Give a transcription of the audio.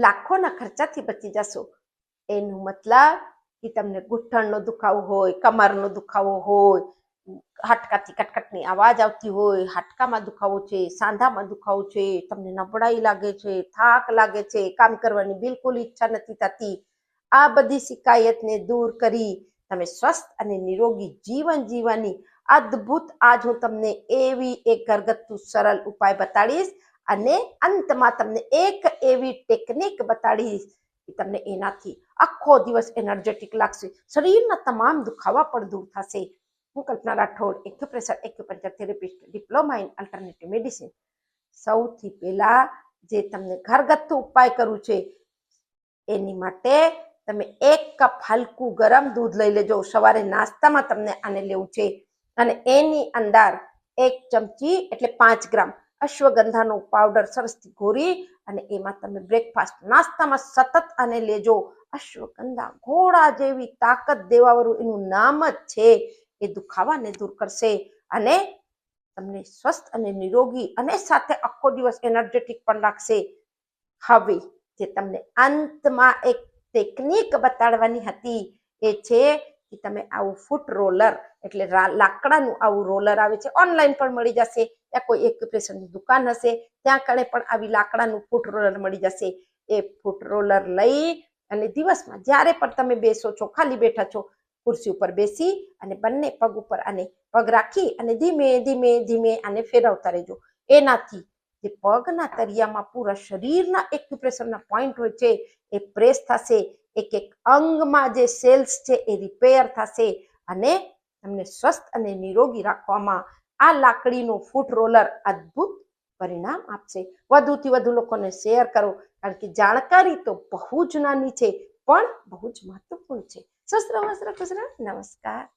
લાખોના ખર્ચાથી બચી જશો. એનું મતલબ કે તમને ઘૂંટણનો દુખાવો હોય, કમરનો દુખાવો હોય, હાડકાથી કટકટની અવાજ આવતી હોય, હાડકામાં દુખાવો છે, સાંધામાં દુખાવો છે, તમને નબળાઈ લાગે છે, થાક લાગે છે, કામ કરવાની બિલકુલ ઈચ્છા નથી થતી, આ બધી શિકાયતને દૂર કરી તમે સ્વસ્થ અને નિરોગી જીવન જીવવાની અદ્ભુત આજ હું તમને એવી એક ઘરગથ્થુ સરળ ઉપાય બતાડીશ અને અંતમાં તમને એક એવી ટેકનિક બતાડીશ કે તમને એનાથી આખો દિવસ એનર્જેટિક લાગશે, શરીરના તમામ દુખાવા પણ દૂર થશે. હું Kalpana Rathod, acupressure acupuncture therapist, diploma in alternative medicine. સૌથી પહેલા જે તમને ઘરગથ્થુ ઉપાય કરવું છે એની માટે તમે 1 કપ હલકું ગરમ દૂધ લઈ લેજો. સવારે નાસ્તામાં તમને આને લેવું છે અને એની અંદર 1 ચમચી એટલે 5 ગ્રામ અશ્વગંધાનો પાવડર સરસથી ઘોરી અને એમાં તમે બ્રેકફાસ્ટ નાસ્તામાં સતત આને લેજો. અશ્વગંધા ઘોડા જેવી તાકાત દેવાવાળું એનું નામ જ છે. એ દુખાવાને દૂર કરશે અને તમને સ્વસ્થ અને નિરોગી અને સાથે આખો દિવસ એનર્જેટિક પણ લાગશે. હવે જે તમને અંતમાં એક ટેકનિક બતાડવાની હતી એ છે કે તમે આવું ફૂટ રોલર એટલે લાકડાનું આવું રોલર આવે છે, ઓનલાઈન પણ મળી જશે, ત્યાં કોઈ એક્યુપ્રેશરની દુકાન હશે ત્યાં કણે પણ આવી લાકડાનું ફૂટ રોલર મળી જશે. એ ફૂટ રોલર લઈ અને દિવસમાં જ્યારે પણ તમે બેસો છો, ખાલી બેઠા છો, ખુરશી ઉપર બેસી અને બંને પગ ઉપર આને પગ રાખી અને ધીમે ધીમે ધીમે આને ફેરવતા રહેજો. એનાથી જે પગના તળિયામાં પૂરા શરીરના એક્યુપ્રેશરના પોઈન્ટ હોય છે એ પ્રેસ થશે, એક એક અંગમાં જે સેલ્સ છે એ રિપેર થશે અને તમને સ્વસ્થ અને નિરોગી રાખવામાં આ લાકડીનું ફૂટ રોલર અદ્ભુત પરિણામ આપશે. વધુથી વધુ લોકોને શેર કરો, કારણ કે જાણકારી તો બહુ જ નાની છે પણ બહુ જ મહત્વપૂર્ણ છે. શસ્ત્ર વસ્ત્ર કુશળ. નમસ્કાર.